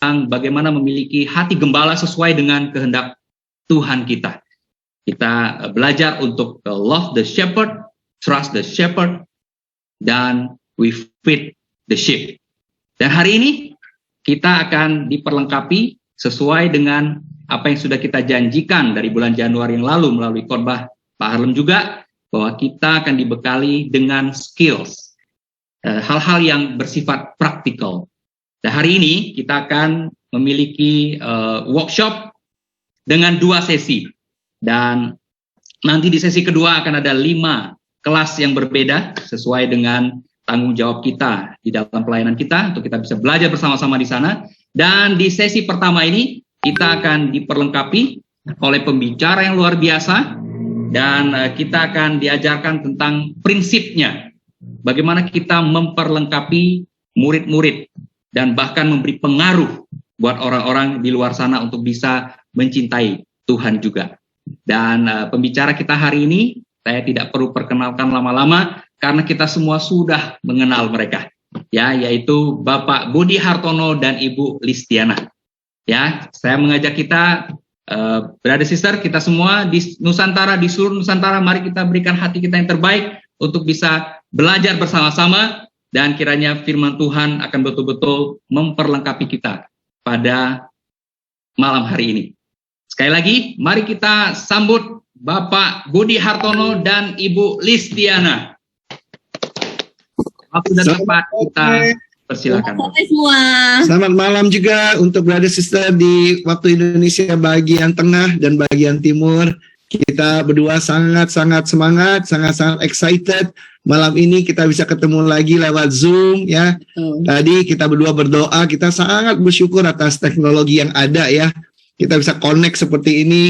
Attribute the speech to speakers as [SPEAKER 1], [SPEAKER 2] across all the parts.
[SPEAKER 1] bagaimana memiliki hati gembala sesuai dengan kehendak Tuhan kita. Kita belajar untuk love the shepherd, trust the shepherd, dan we feed the sheep. Dan hari ini kita akan diperlengkapi sesuai dengan apa yang sudah kita janjikan dari bulan Januari yang lalu melalui khotbah Pak Harlem juga, bahwa kita akan dibekali dengan skills, hal-hal yang bersifat praktikal. Dan hari ini kita akan memiliki workshop dengan 2 sesi. Dan nanti di sesi kedua akan ada 5 kelas yang berbeda sesuai dengan tanggung jawab kita di dalam pelayanan kita untuk kita bisa belajar bersama-sama di sana. Dan di sesi pertama ini kita akan diperlengkapi oleh pembicara yang luar biasa, dan kita akan diajarkan tentang prinsipnya, bagaimana kita memperlengkapi murid-murid dan bahkan memberi pengaruh buat orang-orang di luar sana untuk bisa mencintai Tuhan juga. Dan pembicara kita hari ini, saya tidak perlu perkenalkan lama-lama karena kita semua sudah mengenal mereka, ya, yaitu Bapak Budi Hartono dan Ibu Listiana. Ya, saya mengajak kita, brother sister, kita semua di Nusantara, di seluruh Nusantara, mari kita berikan hati kita yang terbaik untuk bisa belajar bersama-sama, dan kiranya firman Tuhan akan betul-betul memperlengkapi kita pada malam hari ini. Sekali lagi, mari kita sambut Bapak Budi Hartono dan Ibu Listiana. Waktu dan tempat kita persilakan.
[SPEAKER 2] Selamat semua.
[SPEAKER 3] Selamat malam juga untuk brother sister di waktu Indonesia bagian tengah dan bagian timur. Kita berdua sangat-sangat semangat, sangat-sangat excited. Malam ini kita bisa ketemu lagi lewat Zoom, ya. Tadi kita berdua berdoa, kita sangat bersyukur atas teknologi yang ada, ya. Kita bisa connect seperti ini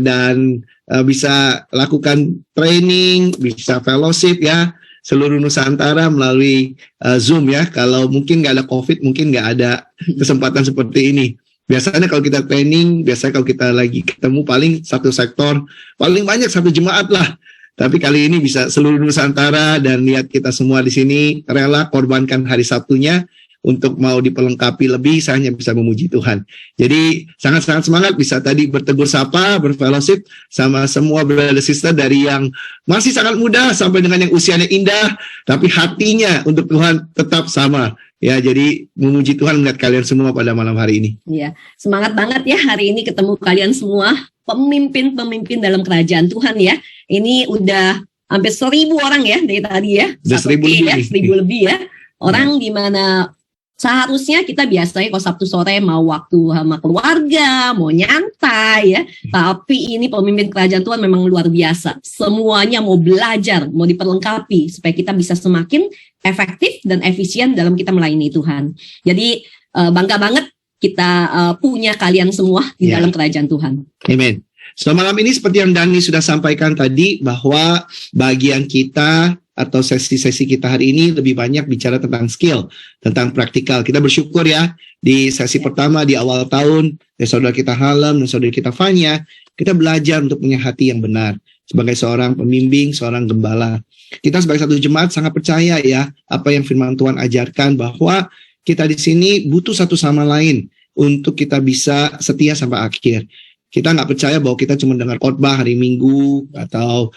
[SPEAKER 3] dan bisa lakukan training, bisa fellowship, ya, seluruh Nusantara melalui Zoom, ya. Kalau mungkin nggak ada COVID, mungkin nggak ada kesempatan seperti ini. Biasanya kalau kita training, biasanya kalau kita lagi ketemu paling satu sektor, paling banyak satu jemaat lah. Tapi kali ini bisa seluruh Nusantara, dan lihat kita semua di sini rela korbankan hari Sabtunya untuk mau diperlengkapi lebih, saya hanya bisa memuji Tuhan. Jadi sangat-sangat semangat bisa tadi bertegur sapa, berfellowship sama semua brother sister dari yang masih sangat muda sampai dengan yang usianya indah, tapi hatinya untuk Tuhan tetap sama. Ya, jadi memuji Tuhan melihat kalian semua pada malam hari ini.
[SPEAKER 2] Iya, semangat banget ya hari ini ketemu kalian semua, pemimpin-pemimpin dalam kerajaan Tuhan, ya. Ini udah hampir 1.000 orang ya dari tadi, ya.
[SPEAKER 3] Udah 1.000 lebih.
[SPEAKER 2] Ya, 1.000 lebih ya. Orang di mana seharusnya kita biasanya kalau Sabtu sore mau waktu sama keluarga, mau nyantai, ya. Tapi ini pemimpin kerajaan Tuhan memang luar biasa. Semuanya mau belajar, mau diperlengkapi supaya kita bisa semakin efektif dan efisien dalam kita melayani Tuhan. Jadi bangga banget kita punya kalian semua di dalam kerajaan Tuhan.
[SPEAKER 3] Amin. So malam ini seperti yang Dani sudah sampaikan tadi, bahwa bagian kita atau sesi-sesi kita hari ini lebih banyak bicara tentang skill, tentang praktikal. Kita bersyukur ya, di sesi pertama di awal tahun, dari saudara kita Harlem dan saudara kita Fanya, kita belajar untuk punya hati yang benar. Sebagai seorang pembimbing, seorang gembala. Kita sebagai satu jemaat sangat percaya ya, apa yang firman Tuhan ajarkan, bahwa kita di sini butuh satu sama lain untuk kita bisa setia sampai akhir. Kita nggak percaya bahwa kita cuma dengar khotbah hari Minggu atau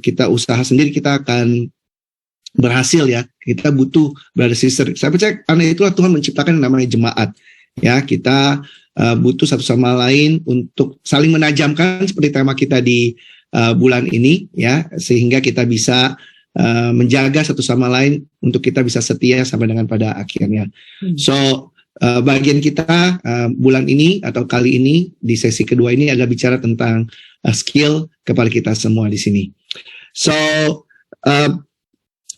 [SPEAKER 3] kita usaha sendiri kita akan berhasil ya. Kita butuh brother sister. Saya percaya karena itulah Tuhan menciptakan yang namanya jemaat. Ya, kita butuh satu sama lain untuk saling menajamkan seperti tema kita di bulan ini ya, sehingga kita bisa menjaga satu sama lain untuk kita bisa setia sampai dengan pada akhirnya. So bagian kita bulan ini atau kali ini di sesi kedua ini adalah bicara tentang skill kepada kita semua di sini. So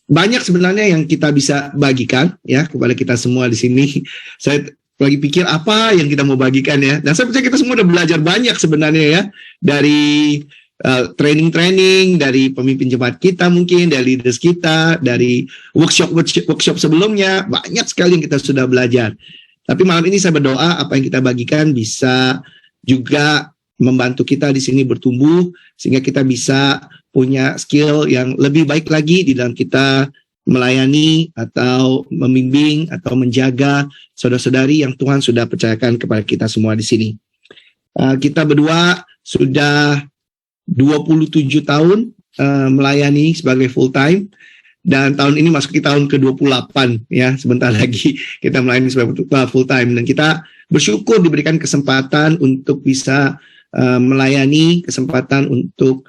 [SPEAKER 3] banyak sebenarnya yang kita bisa bagikan ya kepada kita semua di sini. Saya lagi pikir apa yang kita mau bagikan ya. Dan saya percaya kita semua udah belajar banyak sebenarnya ya, dari training-training, dari pemimpin jemaat kita mungkin, dari leaders kita, dari workshop sebelumnya, banyak sekali yang kita sudah belajar. Tapi malam ini saya berdoa apa yang kita bagikan bisa juga membantu kita di sini bertumbuh, sehingga kita bisa punya skill yang lebih baik lagi di dalam kita melayani atau membimbing atau menjaga saudara-saudari yang Tuhan sudah percayakan kepada kita semua di sini. Kita berdua sudah 27 tahun melayani sebagai full time, dan tahun ini masuk ke tahun ke-28 ya, sebentar lagi kita melayani sebagai full time, dan kita bersyukur diberikan kesempatan untuk bisa melayani, kesempatan untuk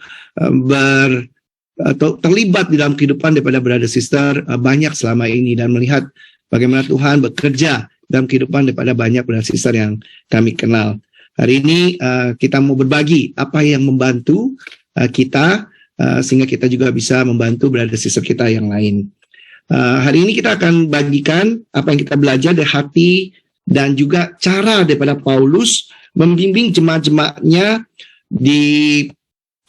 [SPEAKER 3] atau terlibat di dalam kehidupan daripada brother sister banyak selama ini, dan melihat bagaimana Tuhan bekerja dalam kehidupan daripada banyak brother sister yang kami kenal. Hari ini kita mau berbagi apa yang membantu kita sehingga kita juga bisa membantu brother sister kita yang lain. Hari ini kita akan bagikan apa yang kita belajar dari hati dan juga cara daripada Paulus membimbing jemaat-jemaatnya di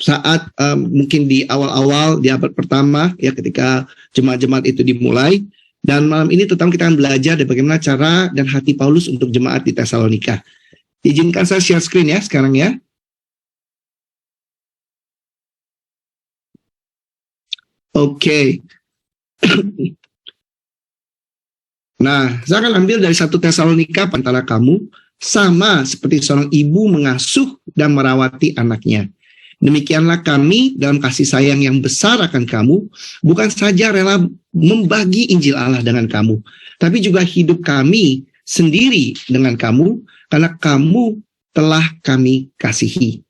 [SPEAKER 3] saat mungkin di awal-awal di abad pertama ya, ketika jemaat-jemaat itu dimulai. Dan malam ini terutama kita akan belajar dari bagaimana cara dan hati Paulus untuk jemaat di Tesalonika. Izinkan saya share screen ya sekarang ya. Oke. Nah, saya akan ambil dari 1 Tesalonika, antara kamu sama seperti seorang ibu mengasuh dan merawati anaknya. Demikianlah kami dalam kasih sayang yang besar akan kamu, bukan saja rela membagi Injil Allah dengan kamu, tapi juga hidup kami sendiri dengan kamu, karena kamu telah kami kasihi.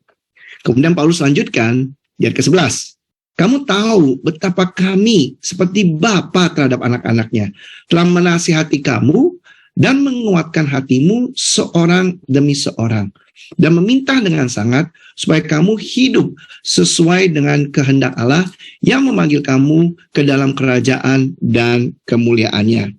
[SPEAKER 3] Kemudian Paulus lanjutkan di ayat ke-11. Kamu tahu betapa kami seperti bapa terhadap anak-anaknya, telah menasihati kamu dan menguatkan hatimu seorang demi seorang, dan meminta dengan sangat supaya kamu hidup sesuai dengan kehendak Allah yang memanggil kamu ke dalam kerajaan dan kemuliaannya.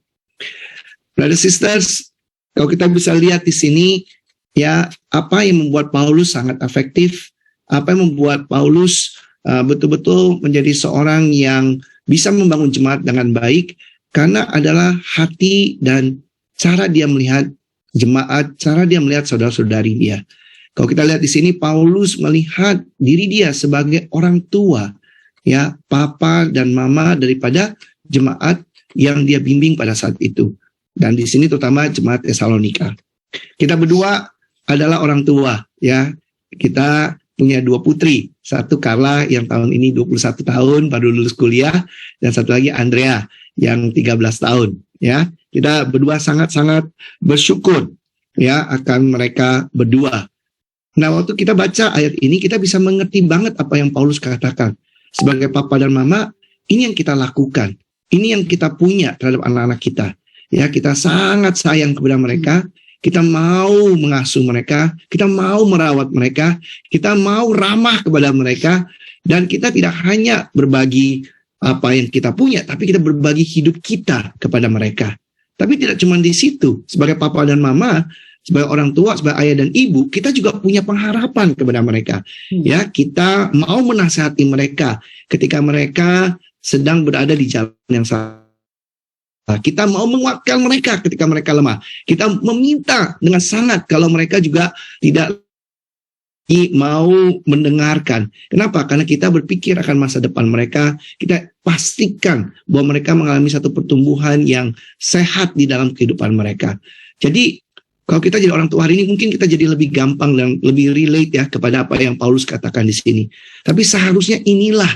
[SPEAKER 3] Brothers sisters, kalau kita bisa lihat di sini ya, apa yang membuat Paulus sangat efektif, apa yang membuat Paulus betul-betul menjadi seorang yang bisa membangun jemaat dengan baik, karena adalah hati dan cara dia melihat jemaat, cara dia melihat saudara-saudari dia. Kalau kita lihat di sini, Paulus melihat diri dia sebagai orang tua, ya, papa dan mama daripada jemaat yang dia bimbing pada saat itu. Dan di sini terutama jemaat Tesalonika. Kita berdua adalah orang tua, ya. Kita punya 2 putri, satu Carla yang tahun ini 21 tahun baru lulus kuliah, dan satu lagi Andrea yang 13 tahun, ya. Kita berdua sangat-sangat bersyukur ya akan mereka berdua. Nah, waktu kita baca ayat ini, kita bisa mengerti banget apa yang Paulus katakan. Sebagai papa dan mama, ini yang kita lakukan, ini yang kita punya terhadap anak-anak kita. Ya, kita sangat sayang kepada mereka. Kita mau mengasuh mereka, kita mau merawat mereka, kita mau ramah kepada mereka, dan kita tidak hanya berbagi apa yang kita punya, tapi kita berbagi hidup kita kepada mereka. Tapi tidak cuma di situ, sebagai papa dan mama, sebagai orang tua, sebagai ayah dan ibu, kita juga punya pengharapan kepada mereka. Ya, kita mau menasihati mereka ketika mereka sedang berada di jalan yang salah. Kita mau menguatkan mereka ketika mereka lemah. Kita meminta dengan sangat kalau mereka juga tidak mau mendengarkan. Kenapa? Karena kita berpikir akan masa depan mereka. Kita pastikan bahwa mereka mengalami satu pertumbuhan yang sehat di dalam kehidupan mereka. Jadi kalau kita jadi orang tua hari ini, mungkin kita jadi lebih gampang dan lebih relate ya kepada apa yang Paulus katakan di sini. Tapi seharusnya inilah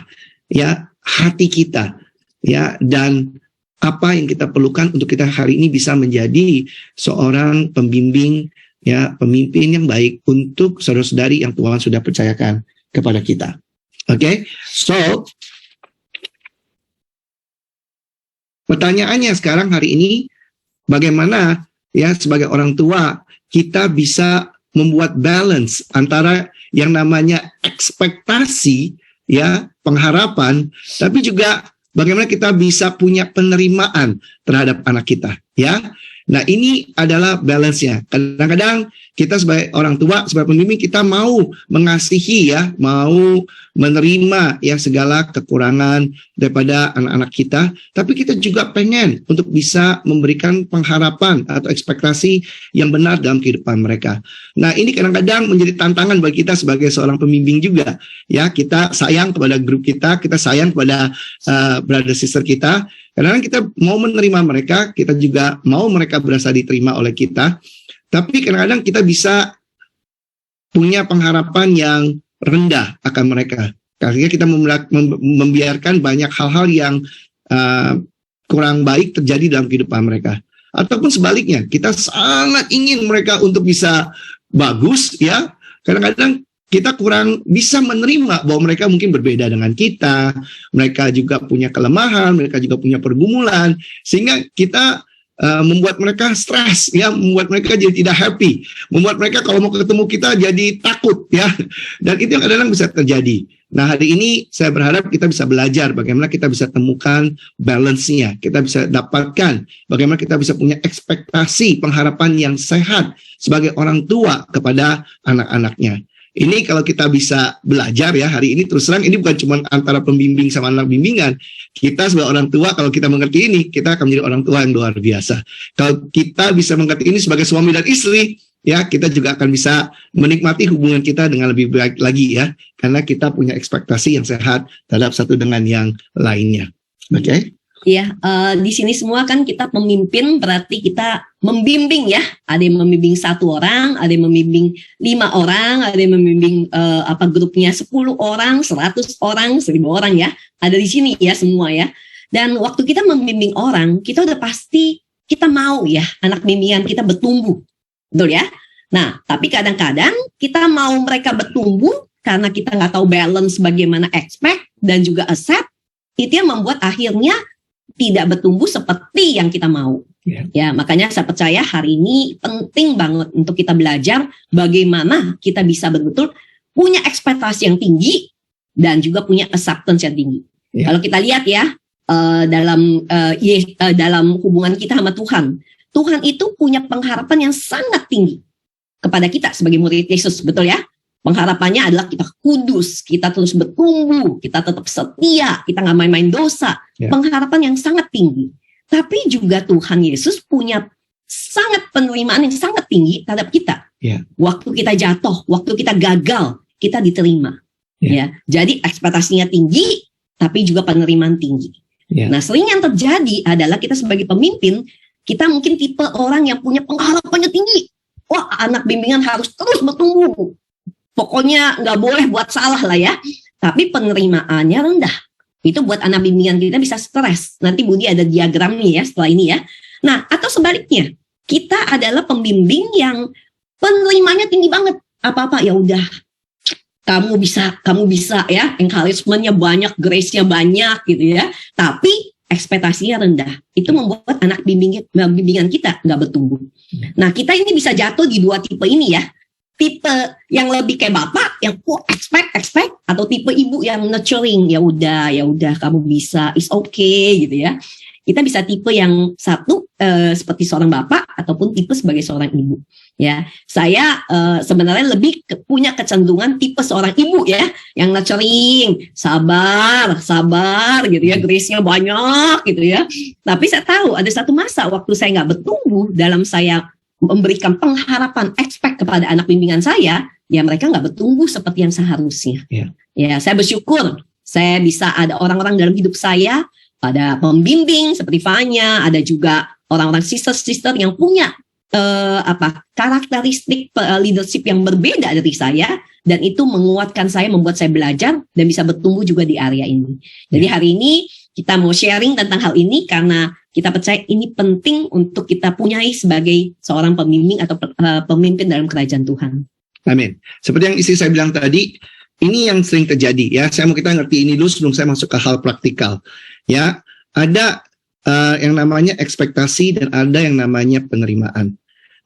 [SPEAKER 3] ya hati kita ya, dan apa yang kita perlukan untuk kita hari ini bisa menjadi seorang pembimbing, ya, pemimpin yang baik untuk saudara-saudari yang Tuhan sudah percayakan kepada kita. Oke, so pertanyaannya sekarang hari ini, bagaimana ya sebagai orang tua kita bisa membuat balance antara yang namanya ekspektasi, ya, pengharapan, tapi juga bagaimana kita bisa punya penerimaan terhadap anak kita, ya. Nah, ini adalah balance-nya. Kadang-kadang kita sebagai orang tua, sebagai pembimbing, kita mau mengasihi ya, mau menerima ya segala kekurangan daripada anak-anak kita, tapi kita juga pengen untuk bisa memberikan pengharapan atau ekspektasi yang benar dalam kehidupan mereka. Nah, ini kadang-kadang menjadi tantangan bagi kita sebagai seorang pembimbing juga. Ya, kita sayang kepada grup kita sayang kepada brother sister kita, Kadang-kadang kita mau menerima mereka, kita juga mau mereka berasa diterima oleh kita, tapi kadang-kadang kita bisa punya pengharapan yang rendah akan mereka. Karena kita membiarkan banyak hal-hal yang kurang baik terjadi dalam kehidupan mereka. Ataupun sebaliknya, kita sangat ingin mereka untuk bisa bagus, ya. Kadang-kadang kita kurang bisa menerima bahwa mereka mungkin berbeda dengan kita, mereka juga punya kelemahan, mereka juga punya pergumulan, sehingga kita membuat mereka stres, ya, membuat mereka jadi tidak happy, membuat mereka kalau mau ketemu kita jadi takut, ya, dan itu yang kadang-kadang bisa terjadi. Nah, hari ini saya berharap kita bisa belajar bagaimana kita bisa temukan balance-nya, kita bisa dapatkan bagaimana kita bisa punya ekspektasi pengharapan yang sehat sebagai orang tua kepada anak-anaknya. Ini kalau kita bisa belajar ya hari ini, terus terang ini bukan cuma antara pembimbing sama anak bimbingan. Kita sebagai orang tua, kalau kita mengerti ini, kita akan menjadi orang tua yang luar biasa. Kalau kita bisa mengerti ini sebagai suami dan istri, ya kita juga akan bisa menikmati hubungan kita dengan lebih baik lagi ya. Karena kita punya ekspektasi yang sehat terhadap satu dengan yang lainnya. Oke? Okay?
[SPEAKER 2] Ya, di sini semua kan kita pemimpin, berarti kita membimbing ya. Ada yang membimbing 1 orang, ada yang membimbing 5 orang, ada yang membimbing grupnya 10 orang, 100 orang, 1000 orang ya. Ada di sini ya semua ya. Dan waktu kita membimbing orang, kita udah pasti kita mau ya anak bimbingan kita bertumbuh. Betul ya? Nah, tapi kadang-kadang kita mau mereka bertumbuh karena kita nggak tahu balance bagaimana expect dan juga accept, itu yang membuat akhirnya tidak bertumbuh seperti yang kita mau. Ya, makanya saya percaya hari ini penting banget untuk kita belajar bagaimana kita bisa betul-betul punya ekspektasi yang tinggi dan juga punya acceptance yang tinggi. Kalau kita lihat ya dalam hubungan kita sama Tuhan, Tuhan itu punya pengharapan yang sangat tinggi kepada kita sebagai murid Yesus, betul ya? Pengharapannya adalah kita kudus, kita terus bertumbuh, kita tetap setia, kita nggak main-main dosa. Pengharapan yang sangat tinggi. Tapi juga Tuhan Yesus punya sangat penerimaan yang sangat tinggi terhadap kita. Waktu kita jatuh, waktu kita gagal, kita diterima. Ya, jadi ekspektasinya tinggi, tapi juga penerimaan tinggi. Nah, sering yang terjadi adalah kita sebagai pemimpin, kita mungkin tipe orang yang punya pengharapannya tinggi. Wah, anak bimbingan harus terus bertumbuh. Pokoknya nggak boleh buat salah lah ya. Tapi penerimaannya rendah. Itu buat anak bimbingan kita bisa stres. Nanti Budi ada diagramnya ya setelah ini ya. Nah, atau sebaliknya, kita adalah pembimbing yang penerimanya tinggi banget. Apa-apa ya udah, kamu bisa ya. Encouragement-nya banyak, grace-nya banyak gitu ya. Tapi ekspektasinya rendah. Itu membuat anak bimbingan kita nggak bertumbuh. Nah, kita ini bisa jatuh di 2 tipe ini ya. Tipe yang lebih kayak bapak yang expect atau tipe ibu yang nurturing, ya udah kamu bisa, it's okay gitu ya. Kita bisa tipe yang satu seperti seorang bapak ataupun tipe sebagai seorang ibu ya. Saya sebenarnya lebih punya kecenderungan tipe seorang ibu ya, yang nurturing, sabar gitu ya, grace-nya banyak gitu ya. Tapi saya tahu ada satu masa waktu saya nggak bertumbuh dalam saya memberikan pengharapan, expect kepada anak bimbingan saya, ya mereka nggak bertumbuh seperti yang seharusnya. Ya, saya bersyukur saya bisa ada orang-orang dalam hidup saya, pada pembimbing seperti Fanya, ada juga orang-orang sister-sister yang punya karakteristik leadership yang berbeda dari saya, dan itu menguatkan saya, membuat saya belajar dan bisa bertumbuh juga di area ini. Jadi hari ini kita mau sharing tentang hal ini karena kita percaya ini penting untuk kita punyai sebagai seorang pembimbing atau pemimpin dalam kerajaan Tuhan. Amin.
[SPEAKER 3] Seperti yang istri saya bilang tadi, ini yang sering terjadi ya. Saya mau kita ngerti ini dulu sebelum saya masuk ke hal praktikal. Ya, ada yang namanya ekspektasi dan ada yang namanya penerimaan.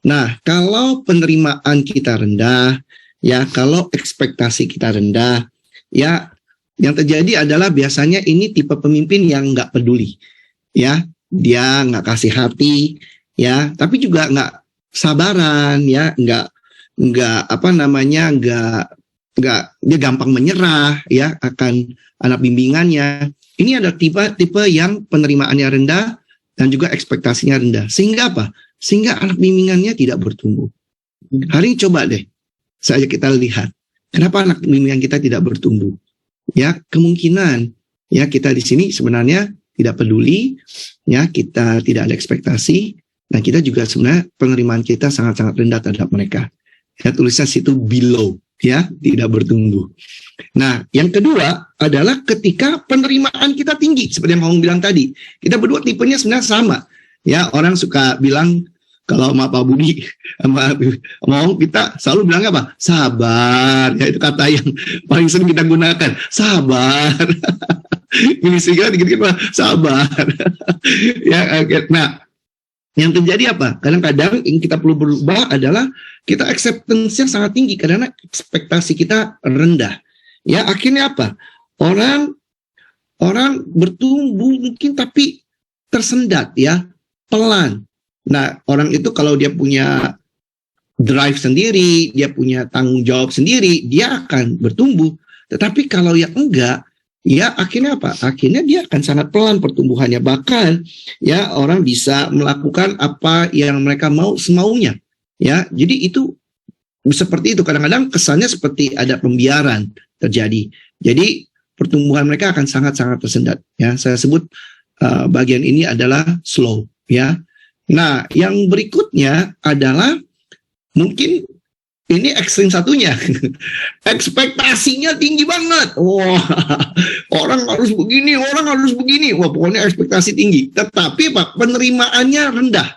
[SPEAKER 3] Nah, kalau penerimaan kita rendah, ya, kalau ekspektasi kita rendah, ya, yang terjadi adalah biasanya ini tipe pemimpin yang nggak peduli, ya. Dia nggak kasih hati, ya, tapi juga nggak sabaran, ya, nggak dia gampang menyerah, ya, akan anak bimbingannya. Ini ada tipe yang penerimaannya rendah dan juga ekspektasinya rendah. Sehingga apa? Sehingga anak bimbingannya tidak bertumbuh. Hari ini coba deh, kita lihat kenapa anak bimbingan kita tidak bertumbuh. Ya, kemungkinan ya kita di sini sebenarnya tidak peduli, ya, kita tidak ada ekspektasi, nah kita juga sebenarnya penerimaan kita sangat-sangat rendah terhadap mereka. Ya, tulisnya situ below, ya, tidak bertumbuh. Nah, yang kedua adalah ketika penerimaan kita tinggi, seperti yang kamu bilang tadi. Kita berdua tipenya sebenarnya sama. Ya, orang suka bilang, kalau sama Pak Budi, sama kita selalu bilang apa? Sabar. Ya, itu kata yang paling sering kita gunakan. Sabar. Ini sehingga dikit-dikit sabar. Ya, nah, yang terjadi apa? Kadang-kadang yang kita perlu berubah adalah kita acceptance-nya sangat tinggi karena ekspektasi kita rendah. Ya, akhirnya apa? Orang bertumbuh mungkin tapi tersendat, ya, pelan. Nah, orang itu kalau dia punya drive sendiri, dia punya tanggung jawab sendiri, dia akan bertumbuh. Tetapi kalau yang enggak, ya akhirnya apa? Akhirnya dia akan sangat pelan pertumbuhannya. Bahkan ya orang bisa melakukan apa yang mereka mau semaunya. Ya, jadi itu seperti itu. Kadang-kadang kesannya seperti ada pembiaran terjadi. Jadi pertumbuhan mereka akan sangat-sangat tersendat. Ya, saya sebut bagian ini adalah slow. Ya. Nah, yang berikutnya adalah mungkin ini ekstrim satunya. Ekspektasinya tinggi banget. Wah, orang harus begini, orang harus begini. Wah, pokoknya ekspektasi tinggi. Tetapi Pak, penerimaannya rendah.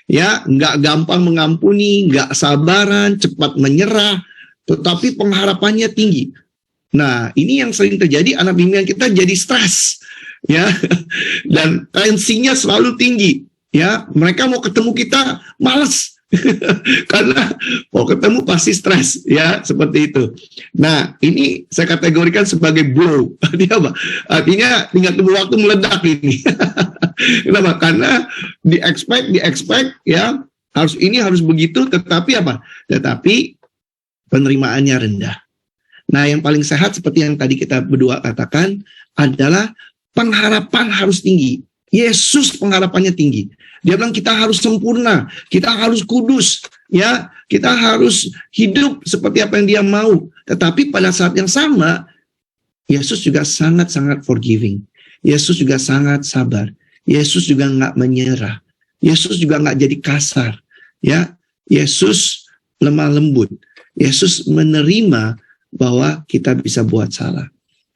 [SPEAKER 3] Ya, nggak gampang mengampuni, nggak sabaran, cepat menyerah. Tetapi pengharapannya tinggi. Nah, ini yang sering terjadi, anak bimbingan kita jadi stres. Ya, dan tensinya selalu tinggi. Ya, mereka mau ketemu kita malas. Karena mau ketemu pasti stres, ya, seperti itu. Nah, ini saya kategorikan sebagai blow. Artinya apa? Artinya tinggal tunggu waktu meledak ini. Kenapa? Karena di expect, ya, harus begitu, tetapi apa? Tetapi penerimaannya rendah. Nah, yang paling sehat seperti yang tadi kita berdua katakan adalah pengharapan harus tinggi. Yesus pengharapannya tinggi. Dia bilang kita harus sempurna, kita harus kudus, ya, kita harus hidup seperti apa yang dia mau. Tetapi pada saat yang sama, Yesus juga sangat-sangat forgiving. Yesus juga sangat sabar. Yesus juga nggak menyerah. Yesus juga nggak jadi kasar. Ya, Yesus lemah lembut. Yesus menerima bahwa kita bisa buat salah.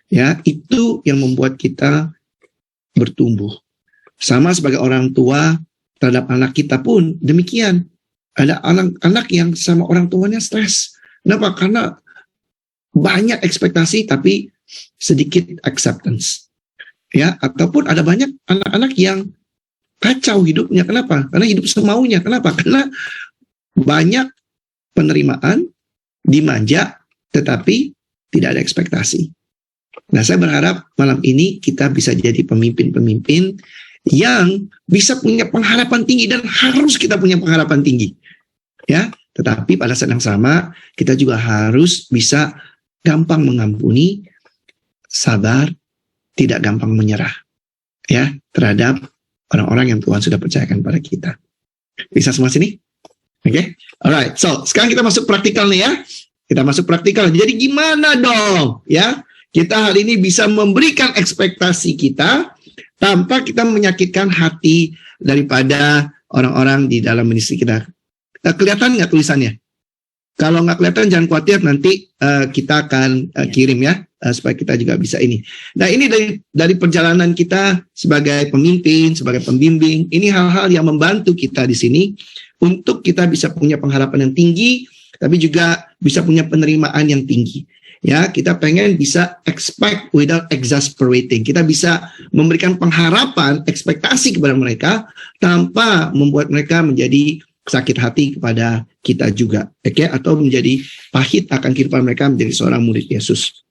[SPEAKER 3] Ya, itu yang membuat kita bertumbuh. Sama sebagai orang tua terhadap anak kita pun demikian. Ada anak-anak yang sama orang tuanya stres. Kenapa? Karena banyak ekspektasi tapi sedikit acceptance. Ya, ataupun ada banyak anak-anak yang kacau hidupnya. Kenapa? Karena hidup semaunya. Kenapa? Karena banyak penerimaan, dimanja, tetapi tidak ada ekspektasi. Nah, saya berharap malam ini kita bisa jadi pemimpin-pemimpin yang bisa punya pengharapan tinggi, dan harus kita punya pengharapan tinggi. Ya, tetapi pada saat yang sama kita juga harus bisa gampang mengampuni, sabar, tidak gampang menyerah, ya, terhadap orang-orang yang Tuhan sudah percayakan pada kita. Bisa semua sini? Oke, okay? Alright. So sekarang kita masuk praktikal nih, ya. Kita masuk praktikal. Jadi gimana dong, ya? Kita hari ini bisa memberikan ekspektasi kita tanpa kita menyakitkan hati daripada orang-orang di dalam ministry kita. Kelihatan nggak tulisannya? Kalau nggak kelihatan jangan khawatir, nanti kita akan kirim, ya, supaya kita juga bisa ini. Nah, ini dari perjalanan kita sebagai pemimpin, sebagai pembimbing, ini hal-hal yang membantu kita di sini untuk kita bisa punya pengharapan yang tinggi, tapi juga bisa punya penerimaan yang tinggi. Ya, kita pengen bisa expect without exasperating. Kita bisa memberikan pengharapan, ekspektasi kepada mereka tanpa membuat mereka menjadi sakit hati kepada kita juga, oke? Atau menjadi pahit akan kehidupan mereka menjadi seorang murid Yesus.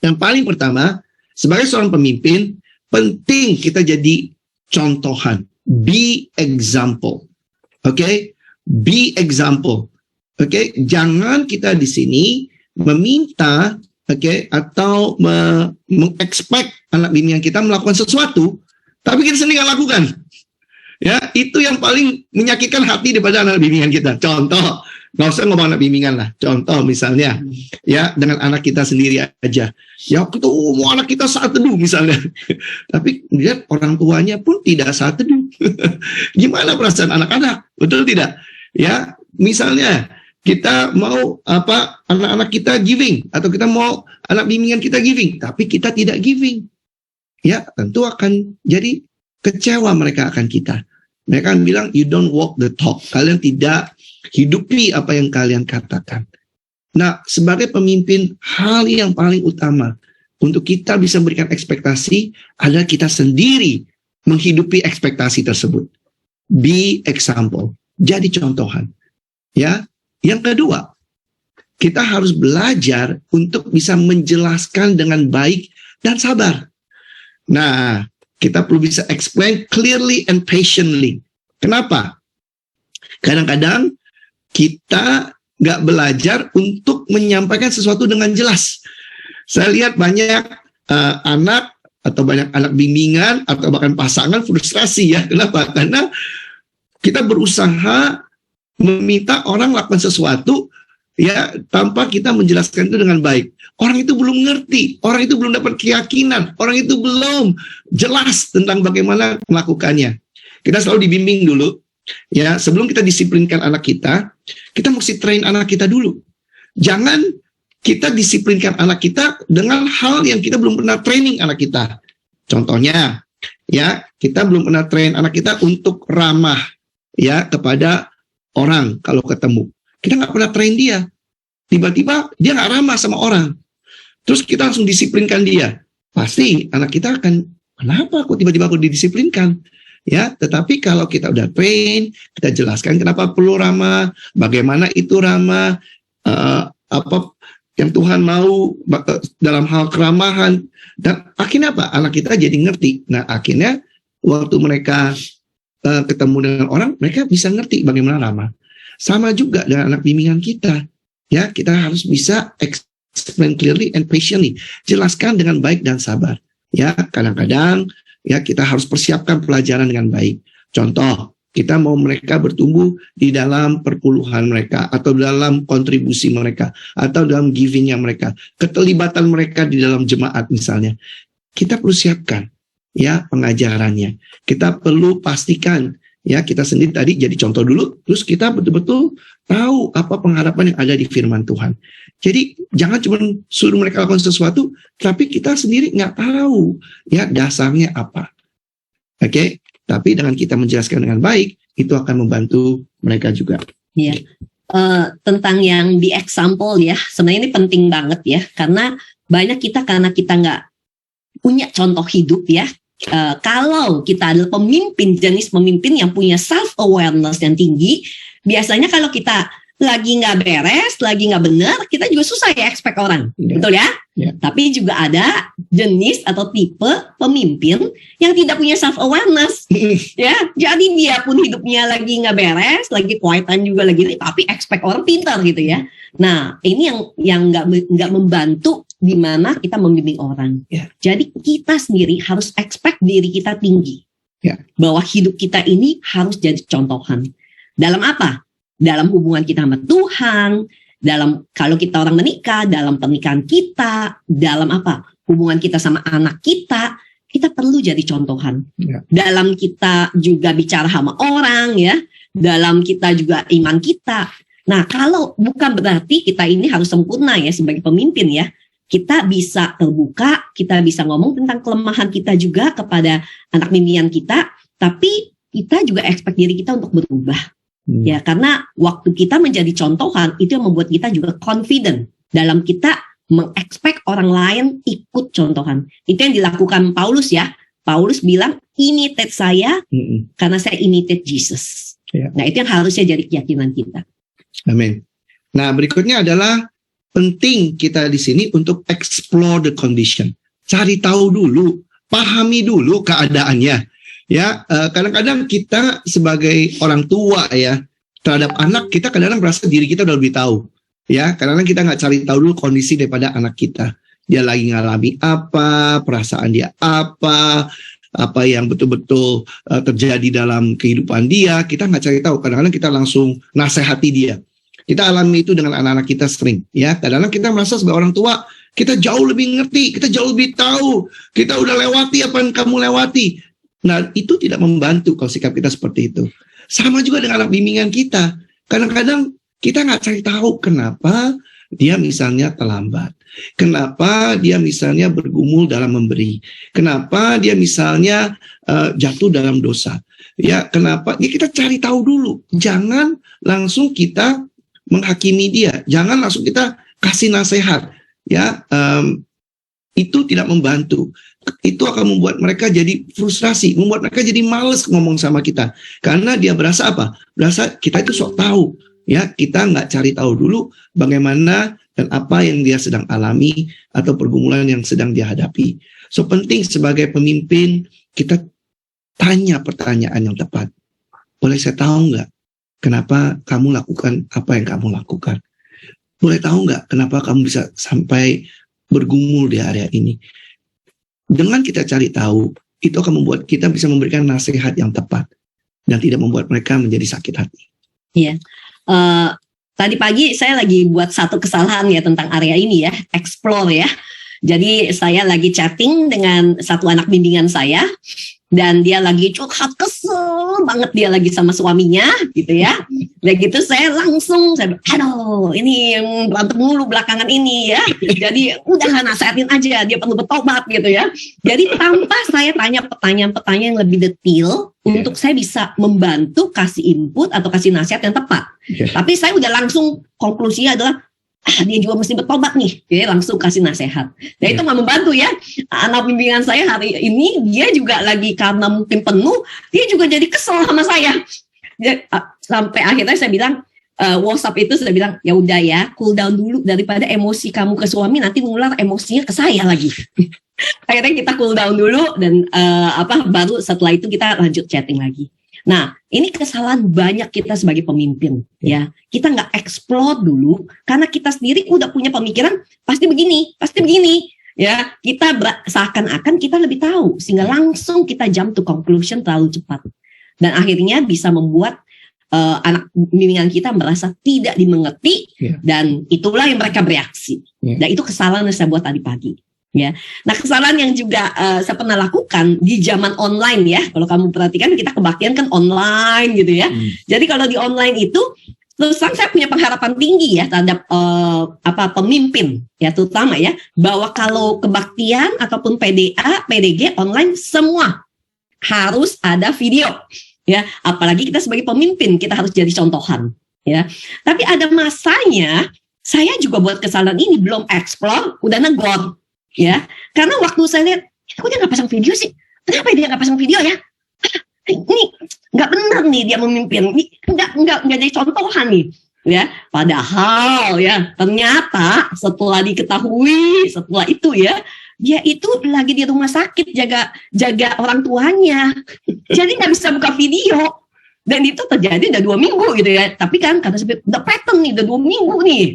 [SPEAKER 3] Yang paling pertama, sebagai seorang pemimpin, penting kita jadi contohan. Be example, oke? Be example, oke? Jangan kita di sini meminta, atau mengexpect anak bimbingan kita melakukan sesuatu, tapi kita sendiri nggak lakukan. Ya, itu yang paling menyakitkan hati daripada anak bimbingan kita. Contoh, nggak usah ngomong anak bimbingan lah. Contoh misalnya, ya dengan anak kita sendiri aja. Ya kita mau anak kita saat teduh misalnya. Tapi lihat orang tuanya pun tidak saat teduh. Gimana perasaan anak-anak? Betul tidak? Ya, misalnya kita mau anak-anak kita giving, atau kita mau anak bimbingan kita giving, tapi kita tidak giving. Ya, tentu akan jadi kecewa mereka akan kita. Mereka akan bilang, you don't walk the talk. Kalian tidak hidupi apa yang kalian katakan. Nah, sebagai pemimpin, hal yang paling utama untuk kita bisa memberikan ekspektasi adalah kita sendiri menghidupi ekspektasi tersebut. Be example. Jadi contohan. Ya. Yang kedua, kita harus belajar untuk bisa menjelaskan dengan baik dan sabar. Nah, kita perlu bisa explain clearly and patiently. Kenapa? Kadang-kadang kita nggak belajar untuk menyampaikan sesuatu dengan jelas. Saya lihat banyak anak atau banyak anak bimbingan atau bahkan pasangan frustrasi ya. Kenapa? Karena kita berusaha meminta orang lakukan sesuatu ya tanpa kita menjelaskan itu dengan baik. Orang itu belum ngerti, orang itu belum dapat keyakinan, orang itu belum jelas tentang bagaimana melakukannya. Kita selalu dibimbing dulu, ya sebelum kita disiplinkan anak kita mesti train anak kita dulu. Jangan kita disiplinkan anak kita dengan hal yang kita belum pernah training anak kita. Contohnya, ya kita belum pernah train anak kita untuk ramah, ya kepada orang kalau ketemu. Kita nggak pernah train dia. Tiba-tiba dia nggak ramah sama orang. Terus kita langsung disiplinkan dia. Pasti anak kita akan, kenapa kok tiba-tiba aku didisiplinkan? Ya, tetapi kalau kita udah train, kita jelaskan kenapa perlu ramah, bagaimana itu ramah, apa yang Tuhan mau dalam hal keramahan, dan akhirnya apa? Anak kita jadi ngerti. Nah, akhirnya waktu mereka ketemu dengan orang, mereka bisa ngerti bagaimana ramah. Sama juga dengan anak bimbingan kita. Ya, kita harus bisa explain clearly and patiently. Jelaskan dengan baik dan sabar. Ya, kadang-kadang ya kita harus persiapkan pelajaran dengan baik. Contoh, kita mau mereka bertumbuh di dalam perpuluhan mereka, atau dalam kontribusi mereka, atau dalam givingnya mereka, keterlibatan mereka di dalam jemaat misalnya. Kita perlu siapkan ya pengajarannya. Kita perlu pastikan ya kita sendiri tadi jadi contoh dulu, terus kita betul-betul tahu apa pengharapan yang ada di firman Tuhan. Jadi jangan cuma suruh mereka lakukan sesuatu, tapi kita sendiri nggak tahu ya dasarnya apa. Oke, tapi dengan kita menjelaskan dengan baik, itu akan membantu mereka juga.
[SPEAKER 2] Iya. Tentang yang di example ya, sebenarnya ini penting banget ya, karena banyak kita karena kita nggak punya contoh hidup ya. Kalau kita adalah pemimpin, jenis pemimpin yang punya self-awareness yang tinggi, biasanya kalau kita lagi nggak beres, lagi nggak benar, kita juga susah ya expect orang, betul ya? Tapi juga ada jenis atau tipe pemimpin yang tidak punya self-awareness, ya. Jadi dia pun hidupnya lagi nggak beres, lagi quiet-an juga lagi, tapi expect orang pintar gitu ya. Nah, ini yang nggak membantu di mana kita membimbing orang. Jadi kita sendiri harus expect diri kita tinggi, bahwa hidup kita ini harus jadi contohan. Dalam apa? Dalam hubungan kita sama Tuhan, dalam kalau kita orang menikah, dalam pernikahan kita, dalam apa? Hubungan kita sama anak kita perlu jadi contohan. Dalam kita juga bicara sama orang ya, dalam kita juga iman kita. Nah, kalau bukan berarti kita ini harus sempurna ya sebagai pemimpin ya. Kita bisa terbuka, kita bisa ngomong tentang kelemahan kita juga kepada anak bimbingan kita, tapi kita juga expect diri kita untuk berubah. Ya, karena waktu kita menjadi contohan, itu yang membuat kita juga confident dalam kita mengexpect orang lain ikut contohan. Itu yang dilakukan Paulus ya. Paulus bilang, imitate saya karena saya imitate Jesus. Nah, itu yang harusnya jadi keyakinan kita.
[SPEAKER 3] Amin. Nah, berikutnya adalah penting kita di sini untuk explore the condition. Cari tahu dulu, pahami dulu keadaannya. Ya, kadang-kadang kita sebagai orang tua ya, terhadap anak kita kadang-kadang merasa diri kita udah lebih tahu. Ya, kadang-kadang kita nggak cari tahu dulu kondisi daripada anak kita. Dia lagi ngalami apa, perasaan dia apa yang betul-betul terjadi dalam kehidupan dia. Kita nggak cari tahu. Kadang-kadang kita langsung nasihati dia. Kita alami itu dengan anak-anak kita sering, ya. Kadang-kadang kita merasa sebagai orang tua, kita jauh lebih ngerti, kita jauh lebih tahu, kita udah lewati apa yang kamu lewati. Nah, itu tidak membantu kalau sikap kita seperti itu. Sama juga dengan anak bimbingan kita. Kadang-kadang kita nggak cari tahu kenapa dia misalnya terlambat. Kenapa dia misalnya bergumul dalam memberi. Kenapa dia misalnya jatuh dalam dosa. Ya, kenapa? Ya kita cari tahu dulu. Jangan langsung kita menghakimi dia. Jangan langsung kita kasih nasihat. Ya, itu tidak membantu. Itu akan membuat mereka jadi frustrasi, membuat mereka jadi males ngomong sama kita. Karena dia berasa apa? Berasa kita itu sok tahu. Ya, kita nggak cari tahu dulu bagaimana dan apa yang dia sedang alami atau pergumulan yang sedang dia hadapi. So penting sebagai pemimpin kita tanya pertanyaan yang tepat. Boleh saya tahu nggak kenapa kamu lakukan apa yang kamu lakukan? Boleh tahu nggak kenapa kamu bisa sampai bergumul di area ini? Dengan kita cari tahu, itu akan membuat kita bisa memberikan nasihat yang tepat dan tidak membuat mereka menjadi sakit hati.
[SPEAKER 2] Iya. Tadi pagi saya lagi buat satu kesalahan ya tentang area ini ya, explore ya. Jadi saya lagi chatting dengan satu anak bimbingan saya dan dia lagi curhat, kesel banget dia lagi sama suaminya gitu ya. Begitu saya langsung aduh ini yang berantem mulu belakangan ini ya. Jadi udah nasihatin aja dia perlu bertobat gitu ya. Jadi tanpa saya tanya pertanyaan-pertanyaan yang lebih detail untuk saya bisa membantu kasih input atau kasih nasihat yang tepat. Tapi saya udah langsung konklusinya adalah dia juga mesti bertobat nih, dia langsung kasih nasihat. Dan itu nggak membantu ya. Anak bimbingan saya hari ini dia juga lagi karena mungkin penuh, dia juga jadi kesel sama saya. Sampai akhirnya saya bilang WhatsApp itu saya bilang ya udah ya, cool down dulu daripada emosi kamu ke suami nanti ngular emosinya ke saya lagi. Akhirnya kita cool down dulu dan baru setelah itu kita lanjut chatting lagi. Nah, ini kesalahan banyak kita sebagai pemimpin, ya. Kita nggak explore dulu, karena kita sendiri udah punya pemikiran, pasti begini, ya. Kita seakan-akan kita lebih tahu, sehingga langsung kita jump to conclusion terlalu cepat. Dan akhirnya bisa membuat anak bimbingan kita merasa tidak dimengerti, dan itulah yang mereka bereaksi. Dan itu kesalahan yang saya buat tadi pagi. Ya, nah kesalahan yang juga saya pernah lakukan di zaman online ya. Kalau kamu perhatikan kita kebaktian kan online gitu ya. Jadi kalau di online itu terus terang saya punya pengharapan tinggi ya terhadap pemimpin ya terutama ya bahwa kalau kebaktian ataupun PDA, PDG online semua harus ada video ya. Apalagi kita sebagai pemimpin kita harus jadi contohan ya. Tapi ada masanya saya juga buat kesalahan ini belum explore udah negor. Ya, karena waktu saya lihat, kok dia nggak pasang video sih? Kenapa dia nggak pasang video ya? Ini nggak benar nih dia memimpin, ini nggak jadi contohan nih, ya. Padahal ya ternyata setelah diketahui setelah itu ya, dia itu lagi di rumah sakit jaga orang tuanya, jadi nggak bisa buka video. Dan itu terjadi udah 2 minggu gitu ya. Tapi kan karena udah pattern nih, udah 2 minggu nih.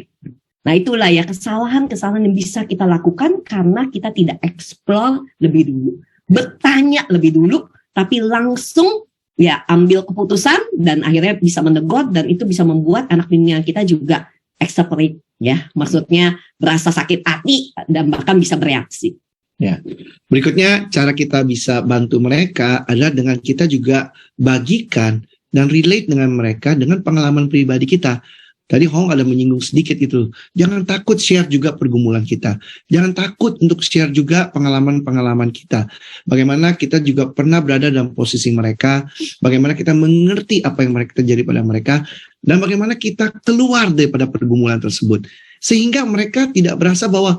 [SPEAKER 2] Nah itulah ya kesalahan-kesalahan yang bisa kita lakukan karena kita tidak explore lebih dulu. Bertanya lebih dulu, tapi langsung ya ambil keputusan dan akhirnya bisa menegur dan itu bisa membuat anak bimbingan kita juga exasperate ya. Maksudnya berasa sakit hati dan bahkan bisa bereaksi.
[SPEAKER 3] Ya. Berikutnya cara kita bisa bantu mereka adalah dengan kita juga bagikan dan relate dengan mereka dengan pengalaman pribadi kita. Tadi Hong ada menyinggung sedikit itu. Jangan takut share juga pergumulan kita. Jangan takut untuk share juga pengalaman-pengalaman kita. Bagaimana kita juga pernah berada dalam posisi mereka. Bagaimana kita mengerti apa yang terjadi pada mereka. Dan bagaimana kita keluar daripada pergumulan tersebut. Sehingga mereka tidak berasa bahwa,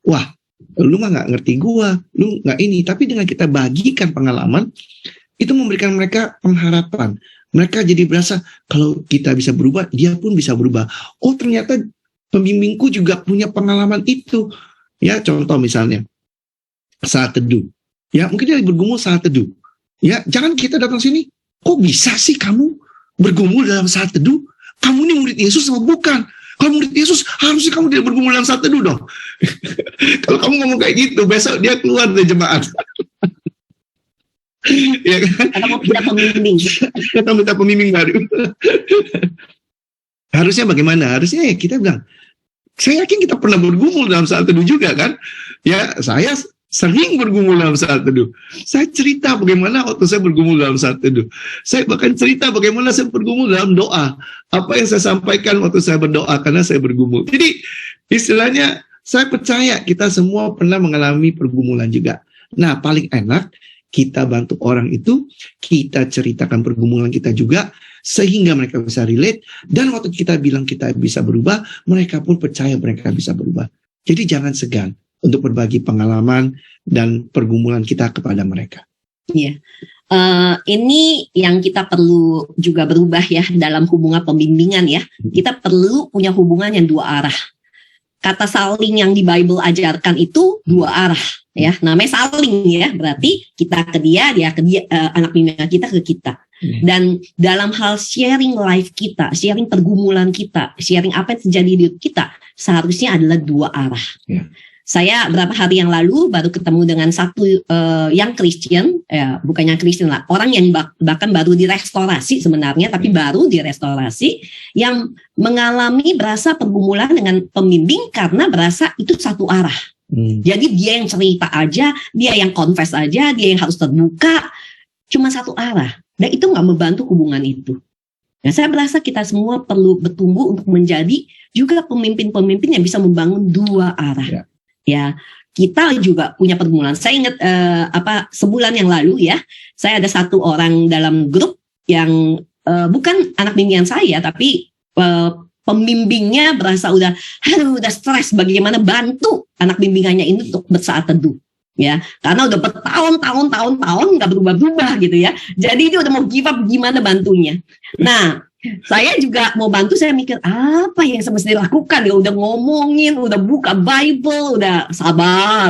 [SPEAKER 3] wah, lu mah gak ngerti gua, lu gak ini. Tapi dengan kita bagikan pengalaman, itu memberikan mereka pengharapan. Mereka jadi berasa kalau kita bisa berubah, dia pun bisa berubah. Oh ternyata pembimbingku juga punya pengalaman itu. Ya contoh misalnya saat teduh. Ya mungkin dia bergumul saat teduh. Ya jangan kita datang sini. Kok bisa sih kamu bergumul dalam saat teduh? Kamu ini murid Yesus sama bukan? Kalau murid Yesus harusnya kamu tidak bergumul dalam saat teduh dong. Kalau kamu ngomong kayak gitu, besok dia keluar dari jemaat. Ya kan?
[SPEAKER 2] Atau mau minta pembimbing.
[SPEAKER 3] Atau minta pembimbing baru. Harusnya bagaimana? Harusnya ya kita bilang, saya yakin kita pernah bergumul dalam saat teduh juga kan? Ya, saya sering bergumul dalam saat teduh. Saya cerita bagaimana waktu saya bergumul dalam saat teduh. Saya bahkan cerita bagaimana saya bergumul dalam doa. Apa yang saya sampaikan waktu saya berdoa karena saya bergumul. Jadi istilahnya saya percaya kita semua pernah mengalami pergumulan juga. Nah, paling enak kita bantu orang itu, kita ceritakan pergumulan kita juga, sehingga mereka bisa relate, dan waktu kita bilang kita bisa berubah, mereka pun percaya mereka bisa berubah. Jadi jangan segan untuk berbagi pengalaman dan pergumulan kita kepada mereka.
[SPEAKER 2] Iya. Ini yang kita perlu juga berubah ya dalam hubungan pembimbingan ya. Kita perlu punya hubungan yang dua arah. Kata saling yang di Bible ajarkan itu dua arah ya, namanya saling ya, berarti kita ke dia, dia ke dia, anak bimbingan kita ke kita. Dan dalam hal sharing life kita, sharing pergumulan kita, sharing apa yang terjadi di hidup kita, seharusnya adalah dua arah. Saya berapa hari yang lalu baru ketemu dengan satu yang Christian, bukan yang Christian lah, orang yang bahkan baru direstorasi sebenarnya, tapi baru direstorasi, yang mengalami berasa pergumulan dengan pembimbing karena berasa itu satu arah. Jadi dia yang cerita aja, dia yang confess aja, dia yang harus terbuka, cuma satu arah. Dan itu nggak membantu hubungan itu. Nah, saya berasa kita semua perlu bertumbuh untuk menjadi juga pemimpin-pemimpin yang bisa membangun dua arah. Ya, kita juga punya pergumulan. Saya ingat sebulan yang lalu ya, saya ada satu orang dalam grup yang bukan anak bimbingan saya, tapi pembimbingnya berasa udah stres bagaimana bantu anak bimbingannya ini untuk bersaat teduh. Ya, karena udah bertahun-tahun nggak berubah-ubah gitu ya. Jadi dia udah mau give up gimana bantunya. Nah, saya juga mau bantu, saya mikir apa yang saya mesti lakukan ya, udah ngomongin, udah buka Bible, udah sabar,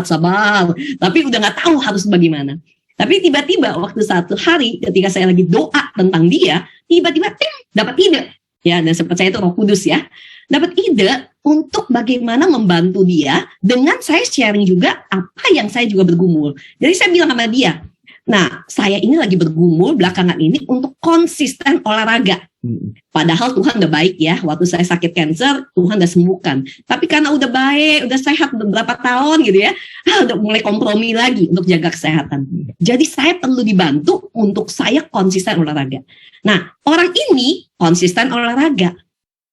[SPEAKER 2] tapi udah nggak tahu harus bagaimana. Tapi tiba-tiba waktu satu hari ketika saya lagi doa tentang dia, tiba-tiba dapat ide. Ya, dan sempat saya itu Roh Kudus ya, dapat ide untuk bagaimana membantu dia dengan saya sharing juga apa yang saya juga bergumul. Jadi saya bilang sama dia, nah saya ini lagi bergumul belakangan ini untuk konsisten olahraga. Padahal Tuhan udah baik ya, waktu saya sakit kanker Tuhan udah sembuhkan. Tapi karena udah baik, udah sehat beberapa tahun gitu ya, udah mulai kompromi lagi untuk jaga kesehatan. Jadi saya perlu dibantu untuk saya konsisten olahraga. Nah, orang ini konsisten olahraga,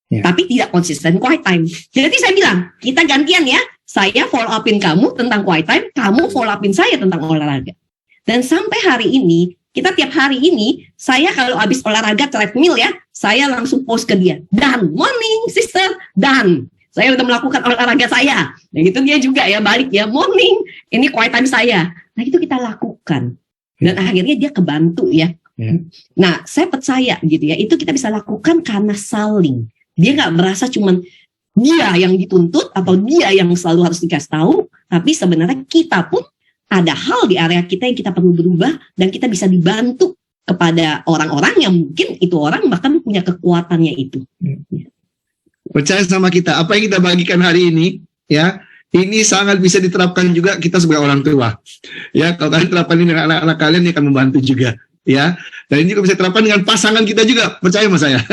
[SPEAKER 2] tapi tidak konsisten quiet time. Jadi saya bilang, kita gantian ya, saya follow upin kamu tentang quiet time, kamu follow upin saya tentang olahraga. Dan sampai hari ini, kita tiap hari ini, saya kalau habis olahraga treadmill ya, saya langsung post ke dia, dan morning sister, dan saya udah melakukan olahraga saya. Nah itu dia juga ya, balik ya, morning, ini quiet time saya. Nah itu kita lakukan. Dan akhirnya dia kebantu ya. Nah saya percaya gitu ya, itu kita bisa lakukan karena saling. Dia nggak merasa cuman dia yang dituntut atau dia yang selalu harus dikasih tahu, tapi sebenarnya kita pun ada hal di area kita yang kita perlu berubah dan kita bisa dibantu kepada orang-orang yang mungkin itu orang bahkan punya kekuatannya itu.
[SPEAKER 3] Percaya sama kita, apa yang kita bagikan hari ini, ya, ini sangat bisa diterapkan juga kita sebagai orang tua. Ya, kalau kalian terapkan ini dengan anak-anak kalian, ini akan membantu juga. Ya, dan ini juga bisa diterapkan dengan pasangan kita juga, percaya sama saya.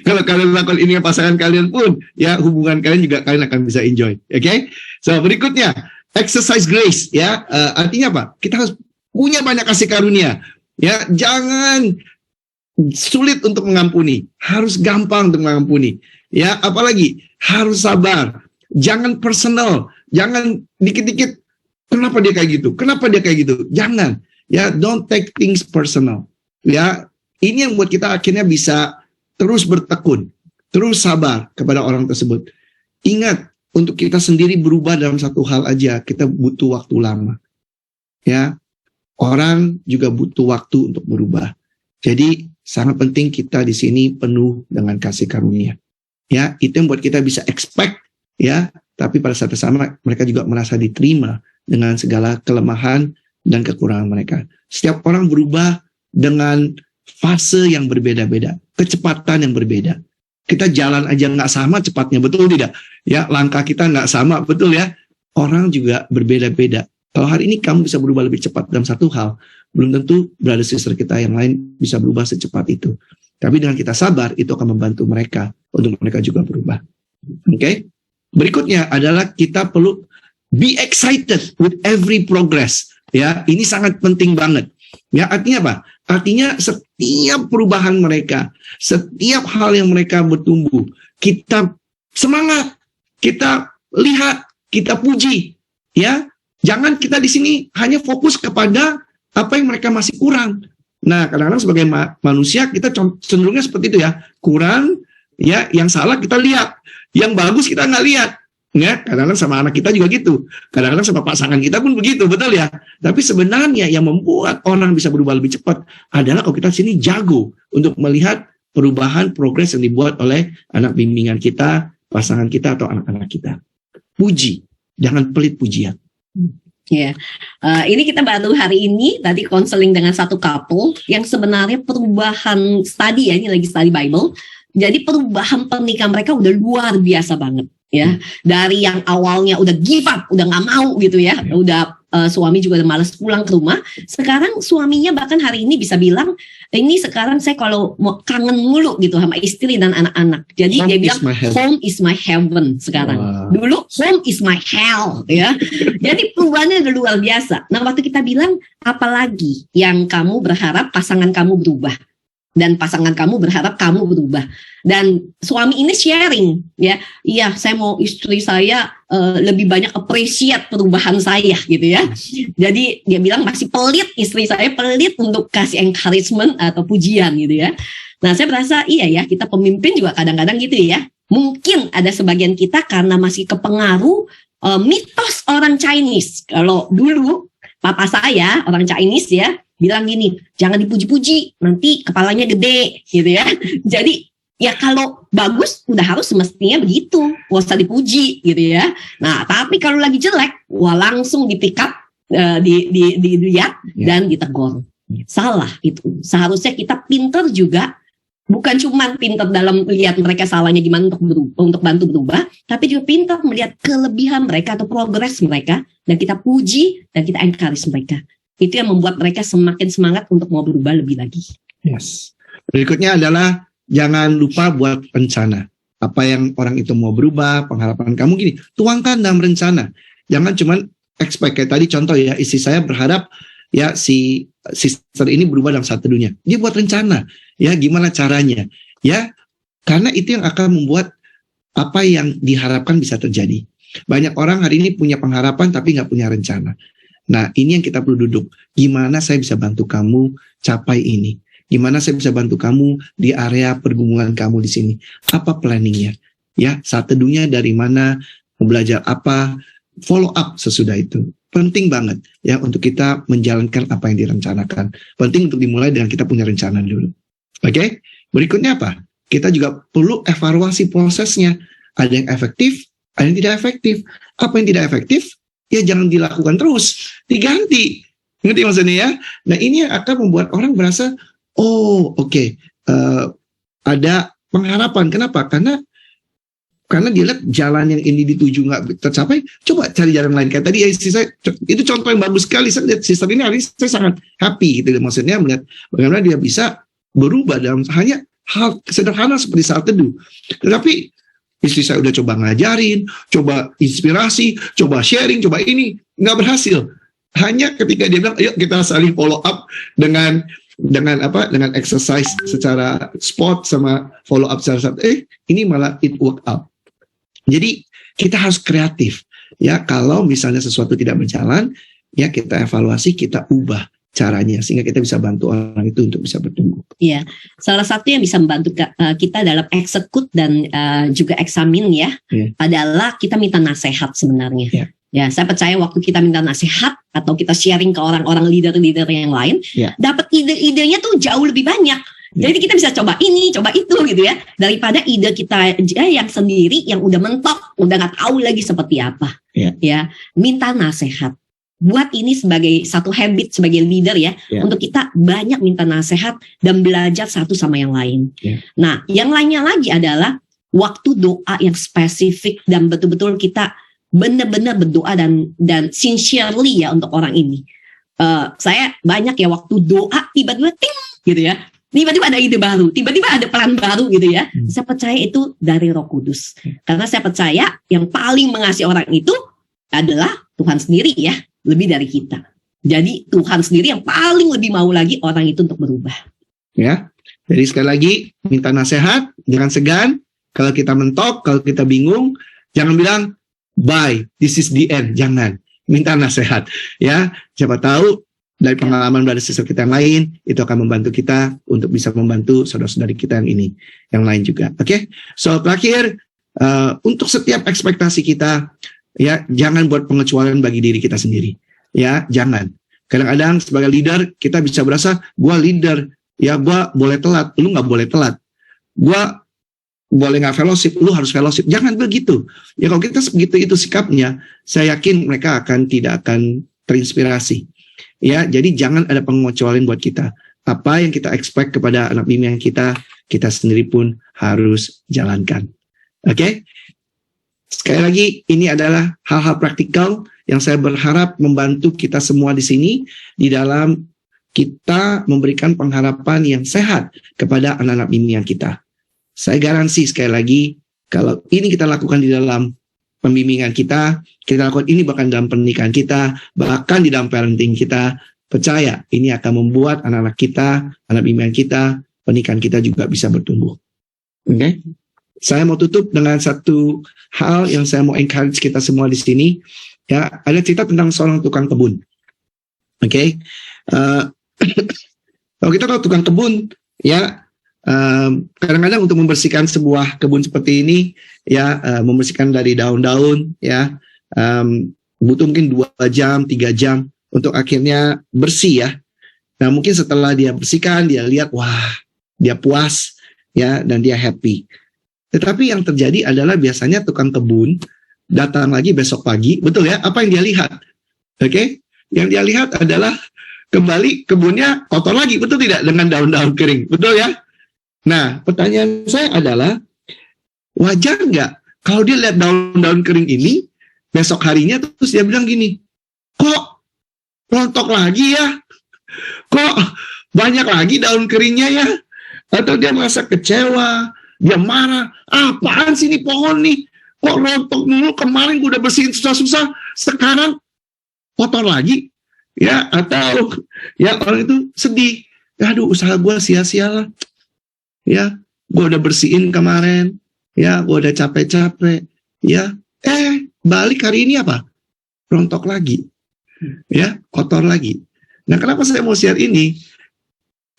[SPEAKER 3] Kalau kalian lakukan ini dengan pasangan kalian pun, ya hubungan kalian juga kalian akan bisa enjoy. Oke? So berikutnya, exercise grace. Ya, artinya apa? Kita harus punya banyak kasih karunia. Ya, jangan sulit untuk mengampuni, harus gampang untuk mengampuni. Ya, apalagi harus sabar. Jangan personal, jangan dikit-dikit. Kenapa dia kayak gitu? Kenapa dia kayak gitu? Jangan. Ya, don't take things personal. Ya, ini yang buat kita akhirnya bisa terus bertekun, terus sabar kepada orang tersebut. Ingat, untuk kita sendiri berubah dalam satu hal aja, kita butuh waktu lama. Ya, orang juga butuh waktu untuk berubah. Jadi, sangat penting kita di sini penuh dengan kasih karunia. Ya, itu yang buat kita bisa expect, ya, tapi pada saat yang sama mereka juga merasa diterima dengan segala kelemahan dan kekurangan mereka. Setiap orang berubah dengan fase yang berbeda-beda, kecepatan yang berbeda. Kita jalan aja nggak sama cepatnya, betul tidak? Ya, langkah kita nggak sama, betul ya? Orang juga berbeda-beda. Kalau hari ini kamu bisa berubah lebih cepat dalam satu hal, belum tentu brother sister kita yang lain bisa berubah secepat itu. Tapi dengan kita sabar, itu akan membantu mereka untuk mereka juga berubah. Oke? Berikutnya adalah kita perlu be excited with every progress. Ya, ini sangat penting banget. Ya, artinya apa? Artinya setiap perubahan mereka, setiap hal yang mereka bertumbuh, kita semangat, kita lihat, kita puji. Ya, jangan kita di sini hanya fokus kepada apa yang mereka masih kurang. Nah, kadang-kadang sebagai manusia kita cenderungnya seperti itu ya, kurang, ya, yang salah kita lihat, yang bagus kita nggak lihat. Ya, kadang-kadang sama anak kita juga gitu. Kadang-kadang sama pasangan kita pun begitu, betul ya. Tapi sebenarnya yang membuat orang bisa berubah lebih cepat adalah kalau kita sini jago untuk melihat perubahan progres yang dibuat oleh anak bimbingan kita, pasangan kita atau anak-anak kita. Puji, jangan pelit pujian.
[SPEAKER 2] Ya, ini kita baru hari ini tadi konseling dengan satu couple yang sebenarnya perubahan study ya, ini lagi study Bible. Jadi perubahan pernikahan mereka udah luar biasa banget. Ya, dari yang awalnya udah give up, udah nggak mau gitu ya, udah suami juga udah malas pulang ke rumah. Sekarang suaminya bahkan hari ini bisa bilang, ini sekarang saya kalau mau kangen mulu gitu sama istri dan anak-anak. Jadi dia bilang home is my heaven sekarang. Wow. Dulu home is my hell ya. Jadi perubahannya udah luar biasa. Nah waktu kita bilang apalagi yang kamu berharap pasangan kamu berubah. Dan pasangan kamu berharap kamu berubah. Dan suami ini sharing, ya, iya saya mau istri saya lebih banyak appreciate perubahan saya, gitu ya. Jadi dia bilang masih pelit, istri saya pelit untuk kasih encouragement atau pujian, gitu ya. Nah saya merasa iya ya, kita pemimpin juga kadang-kadang gitu ya. Mungkin ada sebagian kita karena masih kepengaruh mitos orang Chinese. Kalau dulu papa saya orang Chinese ya, bilang gini, jangan dipuji-puji, nanti kepalanya gede, gitu ya. Jadi ya kalau bagus udah harus semestinya begitu, gak usah dipuji, gitu ya. Nah tapi kalau lagi jelek, wah langsung di pick up, dilihat dan ditegur. Salah itu. Seharusnya kita pinter juga, bukan cuma pinter dalam lihat mereka salahnya gimana untuk bantu berubah, tapi juga pinter melihat kelebihan mereka atau progres mereka, dan kita puji dan kita encourage mereka. Itu yang membuat mereka semakin semangat untuk mau berubah lebih lagi.
[SPEAKER 3] Yes. Berikutnya adalah jangan lupa buat rencana. Apa yang orang itu mau berubah, pengharapan kamu gini, tuangkan dalam rencana. Jangan cuma expect, kayak tadi contoh ya, istri saya berharap ya si sister ini berubah dalam 1 dunia. Dia buat rencana, ya gimana caranya. Ya, karena itu yang akan membuat apa yang diharapkan bisa terjadi. Banyak orang hari ini punya pengharapan tapi nggak punya rencana. Nah, ini yang kita perlu duduk. Gimana saya bisa bantu kamu capai ini? Gimana saya bisa bantu kamu di area pergumulan kamu di sini? Apa planningnya? Ya, 1 dunia dari mana? Mau belajar apa? Follow up sesudah itu. Penting banget ya untuk kita menjalankan apa yang direncanakan. Penting untuk dimulai dengan kita punya rencana dulu. Oke? Berikutnya apa? Kita juga perlu evaluasi prosesnya. Ada yang efektif, ada yang tidak efektif. Apa yang tidak efektif? Ya jangan dilakukan terus, diganti. Ngerti maksudnya ya? Nah ini yang akan membuat orang merasa, oh oke, ada pengharapan. Kenapa? Karena dia lihat jalan yang ini dituju nggak tercapai, coba cari jalan lain. Kayak tadi istri saya, itu contoh yang bagus sekali. Saya lihat sister ini hari ini saya sangat happy gitu. Maksudnya melihat bagaimana dia bisa berubah dalam hanya hal sederhana seperti saat teduh. Tetapi istri saya udah coba ngajarin, coba inspirasi, coba sharing, coba ini, nggak berhasil. Hanya ketika dia bilang, ayo kita saling follow up dengan exercise secara spot sama follow up secara ini malah it work out. Jadi kita harus kreatif. Ya kalau misalnya sesuatu tidak berjalan, ya kita evaluasi, kita ubah caranya sehingga kita bisa bantu orang itu untuk bisa bertumbuh.
[SPEAKER 2] Iya, salah satu yang bisa membantu kita dalam execute dan juga examine ya, adalah kita minta nasihat sebenarnya. Ya, saya percaya waktu kita minta nasihat atau kita sharing ke orang-orang leader-leader yang lain, dapat ide-idenya tuh jauh lebih banyak. Jadi kita bisa coba ini, coba itu gitu ya, daripada ide kita yang sendiri yang udah mentok, udah nggak tahu lagi seperti apa. Ya, minta nasihat. Buat ini sebagai satu habit sebagai leader ya, untuk kita banyak minta nasihat dan belajar satu sama yang lain. Nah, yang lainnya lagi adalah waktu doa yang spesifik dan betul-betul kita benar-benar berdoa dan sincerely ya untuk orang ini. Saya banyak ya waktu doa tiba-tiba ting gitu ya, tiba-tiba ada ide baru, tiba-tiba ada peran baru gitu ya. Saya percaya itu dari Roh Kudus. Karena saya percaya yang paling mengasihi orang itu adalah Tuhan sendiri ya, lebih dari kita. Jadi Tuhan sendiri yang paling lebih mau lagi orang itu untuk berubah.
[SPEAKER 3] Ya. Jadi sekali lagi minta nasihat, jangan segan. Kalau kita mentok, kalau kita bingung, jangan bilang bye, this is the end. Jangan. Minta nasihat. Ya, siapa tahu dari pengalaman brother sister kita yang lain, itu akan membantu kita untuk bisa membantu saudara-saudari kita yang ini, yang lain juga. Oke? So, terakhir, untuk setiap ekspektasi kita, ya, jangan buat pengecualian bagi diri kita sendiri. Ya, jangan. Kadang-kadang sebagai leader, kita bisa berasa, gua leader, ya gua boleh telat, lu nggak boleh telat. Gua boleh nggak fellowship, lu harus fellowship. Jangan begitu. Ya kalau kita begitu itu sikapnya, saya yakin mereka tidak akan terinspirasi. Ya, jadi jangan ada pengecualian buat kita. Apa yang kita expect kepada anak bimbingan kita sendiri pun harus jalankan. Oke? Sekali lagi, ini adalah hal-hal praktikal yang saya berharap membantu kita semua di sini di dalam kita memberikan pengharapan yang sehat kepada anak-anak bimbingan kita. Saya garansi sekali lagi, kalau ini kita lakukan di dalam pembimbingan kita lakukan ini bahkan dalam pernikahan kita, bahkan di dalam parenting kita, percaya ini akan membuat anak-anak kita, anak bimbingan kita, pernikahan kita juga bisa bertumbuh. Oke? Saya mau tutup dengan satu hal yang saya mau encourage kita semua di sini. Ya, ada cerita tentang seorang tukang kebun. Oke? Kalau kita tahu tukang kebun, ya, kadang-kadang untuk membersihkan sebuah kebun seperti ini, ya, membersihkan dari daun-daun, ya, butuh mungkin 2 jam, 3 jam untuk akhirnya bersih ya. Nah mungkin setelah dia bersihkan, dia lihat, wah, dia puas, ya, dan dia happy. Tetapi yang terjadi adalah biasanya tukang kebun datang lagi besok pagi, betul ya, apa yang dia lihat? Oke? Yang dia lihat adalah kembali kebunnya kotor lagi, betul tidak? Dengan daun-daun kering, betul ya? Nah, pertanyaan saya adalah, wajar nggak kalau dia lihat daun-daun kering ini, besok harinya terus dia bilang gini, kok rontok lagi ya? Kok banyak lagi daun keringnya ya? Atau dia merasa kecewa, dia marah, apaan sih ini pohon nih? Kok rontok mulu, kemarin gue udah bersihin susah-susah, sekarang kotor lagi? Ya, atau ya orang itu sedih, aduh usaha gue sia-sia lah. Ya, gue udah bersihin kemarin, ya, gue udah capek-capek, ya, balik hari ini apa? Rontok lagi, ya, kotor lagi. Nah, kenapa saya mau share ini?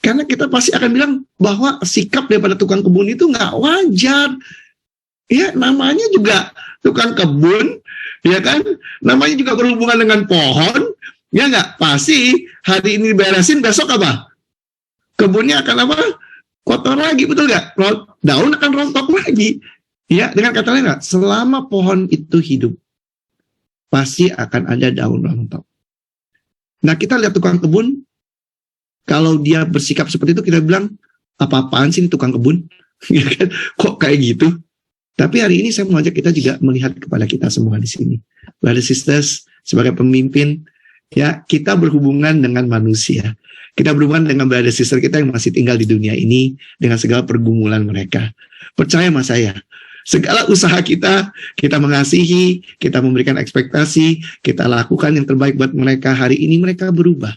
[SPEAKER 3] Karena kita pasti akan bilang bahwa sikap daripada tukang kebun itu nggak wajar. Ya, namanya juga tukang kebun, ya kan? Namanya juga berhubungan dengan pohon, ya nggak? Pasti hari ini diberesin, besok apa? Kebunnya akan apa? Kotor lagi, betul nggak? Daun akan rontok lagi. Ya, dengan kata lain nggak? Selama pohon itu hidup, pasti akan ada daun rontok. Nah, kita lihat tukang kebun, kalau dia bersikap seperti itu, kita bilang, apa-apaan sih ini tukang kebun? Ya kan? Kok kayak gitu? Tapi hari ini saya mau ajak kita juga melihat kepada kita semua di sini. Brothers sisters, sebagai pemimpin, ya, kita berhubungan dengan manusia. Kita berhubungan dengan brother sister kita yang masih tinggal di dunia ini dengan segala pergumulan mereka. Percaya sama saya, segala usaha kita mengasihi, kita memberikan ekspektasi, kita lakukan yang terbaik buat mereka. Hari ini mereka berubah.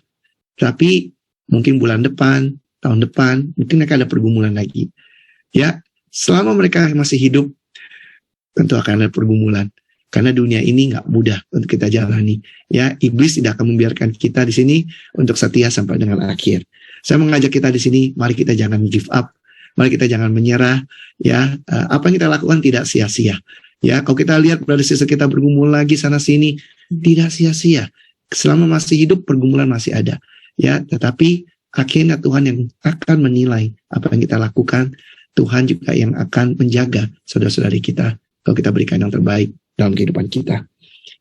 [SPEAKER 3] Tapi mungkin bulan depan, tahun depan, mungkin mereka ada pergumulan lagi. Ya, selama mereka masih hidup, tentu akan ada pergumulan. Karena dunia ini nggak mudah untuk kita jalani. Ya, iblis tidak akan membiarkan kita di sini untuk setia sampai dengan akhir. Saya mengajak kita di sini, mari kita jangan give up, mari kita jangan menyerah. Ya, apa yang kita lakukan tidak sia-sia. Ya, kalau kita lihat brother sister kita bergumul lagi sana sini, tidak sia-sia. Selama masih hidup, pergumulan masih ada. Ya, tetapi akhirnya Tuhan yang akan menilai apa yang kita lakukan. Tuhan juga yang akan menjaga saudara-saudari kita kalau kita berikan yang terbaik dalam kehidupan kita.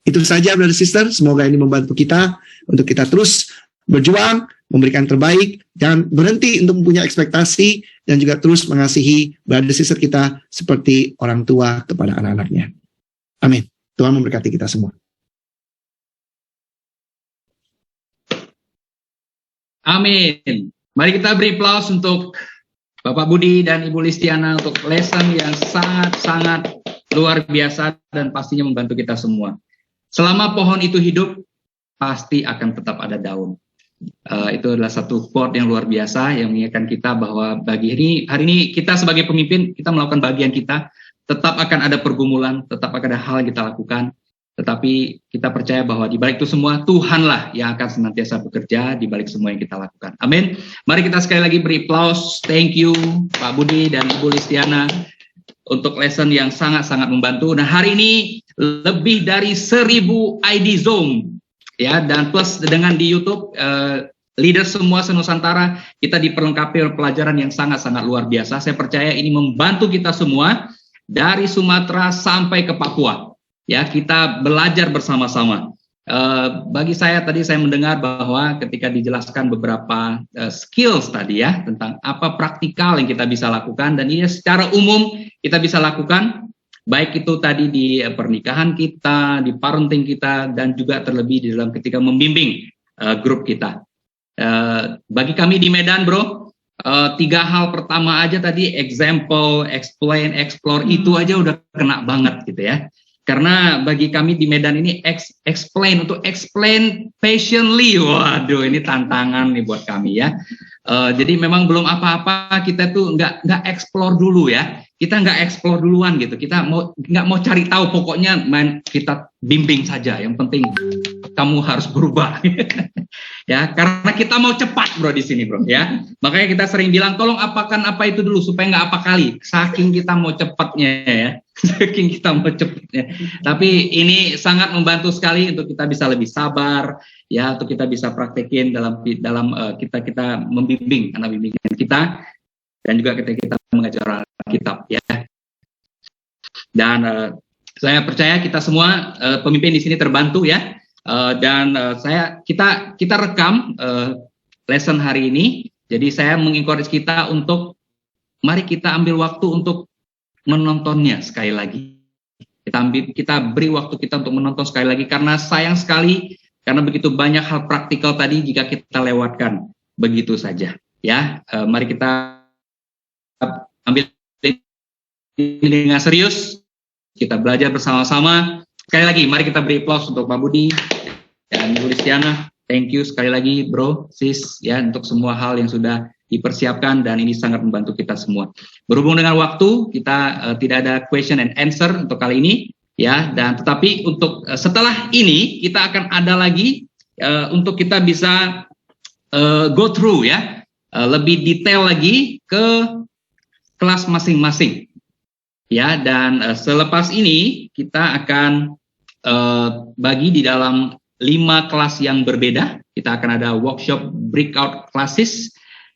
[SPEAKER 3] Itu saja brother sister, semoga ini membantu kita untuk kita terus berjuang, memberikan terbaik, jangan berhenti untuk mempunyai ekspektasi, dan juga terus mengasihi brother sister kita seperti orang tua kepada anak-anaknya. Amin. Tuhan memberkati kita semua.
[SPEAKER 1] Amin. Mari kita beri aplaus untuk Bapak Budi dan Ibu Listiana untuk lesson yang sangat-sangat luar biasa dan pastinya membantu kita semua. Selama pohon itu hidup, pasti akan tetap ada daun. Itu adalah satu quote yang luar biasa yang mengingatkan kita bahwa hari ini kita sebagai pemimpin, kita melakukan bagian kita, tetap akan ada pergumulan, tetap akan ada hal yang kita lakukan, tetapi kita percaya bahwa di balik itu semua Tuhanlah yang akan senantiasa bekerja di balik semua yang kita lakukan. Amin. Mari kita sekali lagi beri aplaus. Thank you Pak Budi dan Ibu Listiana untuk lesson yang sangat-sangat membantu. Nah, hari ini lebih dari 1000 ID Zoom ya, dan plus dengan di YouTube leader semua se-Nusantara, kita diperlengkapi oleh pelajaran yang sangat-sangat luar biasa. Saya percaya ini membantu kita semua dari Sumatera sampai ke Papua. Ya, kita belajar bersama-sama. Bagi saya tadi saya mendengar bahwa ketika dijelaskan beberapa skills tadi ya, tentang apa praktikal yang kita bisa lakukan, dan ini secara umum kita bisa lakukan, baik itu tadi di pernikahan kita, di parenting kita, dan juga terlebih di dalam ketika membimbing grup kita. Bagi kami di Medan, bro, 3 hal pertama aja tadi, example, explain, explore, itu aja udah kena banget gitu ya. Karena bagi kami di Medan ini explain patiently, waduh ini tantangan nih buat kami ya. Jadi memang belum apa-apa kita tuh nggak explore dulu ya. Kita nggak explore duluan gitu. Kita nggak mau cari tahu, pokoknya kita bimbing saja. Yang penting kamu harus berubah. Ya, karena kita mau cepat bro di sini bro ya. Makanya kita sering bilang tolong apakan apa itu dulu supaya nggak apa kali. Saking kita mau cepatnya ya. Saking kita mau cepatnya. Tapi ini sangat membantu sekali untuk kita bisa lebih sabar ya, untuk kita bisa praktekin dalam kita membimbing anak bimbingan kita, dan juga ketika kita mengajar Alkitab ya. Dan saya percaya kita semua pemimpin di sini terbantu ya. Dan kita rekam lesson hari ini. Jadi saya mengencourage kita untuk mari kita ambil waktu untuk menontonnya sekali lagi. Kita beri waktu kita untuk menonton sekali lagi, karena sayang sekali karena begitu banyak hal praktikal tadi jika kita lewatkan begitu saja ya. Mari kita ambil ini dengan serius, kita belajar bersama-sama. Sekali lagi mari kita beri aplaus untuk Pak Budi dan Ibu Listiana. Thank you sekali lagi bro, sis ya, untuk semua hal yang sudah dipersiapkan, dan ini sangat membantu kita semua. Berhubung dengan waktu, kita tidak ada question and answer untuk kali ini ya, dan tetapi untuk setelah ini kita akan ada lagi untuk kita bisa go through ya, lebih detail lagi ke kelas masing-masing ya. Dan selepas ini kita akan bagi di dalam 5 kelas yang berbeda. Kita akan ada workshop breakout classes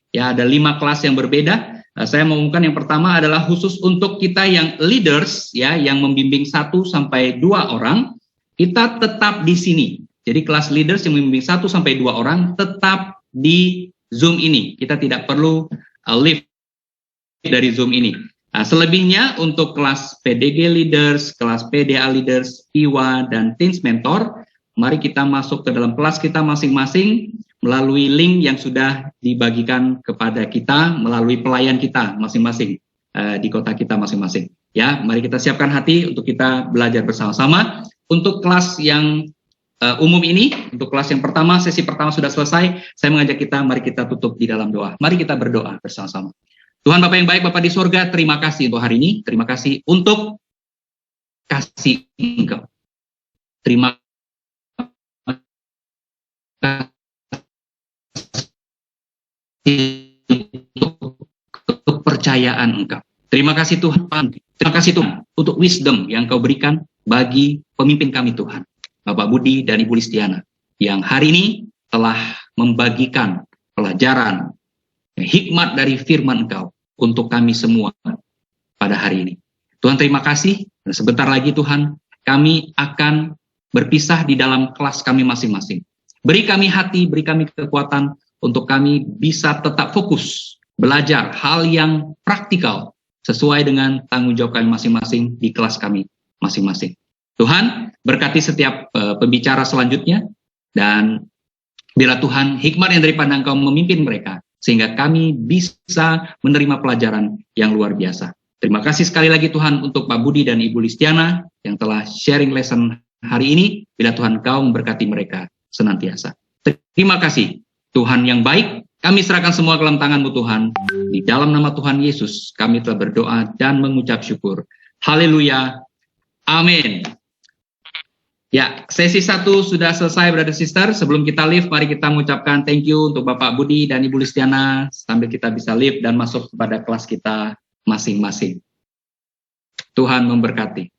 [SPEAKER 1] ya, ada 5 kelas yang berbeda. Saya mengumumkan yang pertama adalah khusus untuk kita yang leaders ya, yang membimbing 1 sampai 2 orang, kita tetap di sini. Jadi kelas leaders yang membimbing 1 sampai 2 orang tetap di Zoom ini. Kita tidak perlu leave dari Zoom ini. Nah, selebihnya untuk kelas PDG leaders, kelas PDA leaders, PIWA, dan Teens Mentor, mari kita masuk ke dalam kelas kita masing-masing melalui link yang sudah dibagikan kepada kita melalui pelayan kita masing-masing di kota kita masing-masing. Ya, mari kita siapkan hati untuk kita belajar bersama-sama. Untuk kelas yang umum ini, untuk kelas yang pertama, sesi pertama sudah selesai. Saya mengajak kita, mari kita tutup di dalam doa. Mari kita berdoa bersama-sama. Tuhan Bapa yang baik, Bapa di surga, terima kasih untuk hari ini. Terima kasih untuk kasih Engkau. Terima kasih untuk kepercayaan Engkau. Terima kasih Tuhan. Terima kasih Tuhan untuk wisdom yang Kau berikan bagi pemimpin kami Tuhan, Bapak Budi dan Ibu Listiana, yang hari ini telah membagikan pelajaran hikmat dari firman Engkau untuk kami semua pada hari ini. Tuhan terima kasih. Dan sebentar lagi Tuhan, kami akan berpisah di dalam kelas kami masing-masing. Beri kami hati, beri kami kekuatan untuk kami bisa tetap fokus belajar hal yang praktikal sesuai dengan tanggung jawab kami masing-masing di kelas kami masing-masing. Tuhan berkati setiap pembicara selanjutnya, dan bila Tuhan hikmat yang daripada Engkau memimpin mereka sehingga kami bisa menerima pelajaran yang luar biasa. Terima kasih sekali lagi Tuhan untuk Pak Budi dan Ibu Listiana yang telah sharing lesson hari ini. Bila Tuhan Kau memberkati mereka senantiasa. Terima kasih Tuhan yang baik. Kami serahkan semua ke dalam tangan-Mu Tuhan. Di dalam nama Tuhan Yesus kami telah berdoa dan mengucap syukur. Haleluya. Amin. Ya, sesi 1 sudah selesai, brother sister. Sebelum kita leave, mari kita mengucapkan thank you untuk Bapak Budi dan Ibu Listiana sambil kita bisa leave dan masuk kepada kelas kita masing-masing. Tuhan memberkati.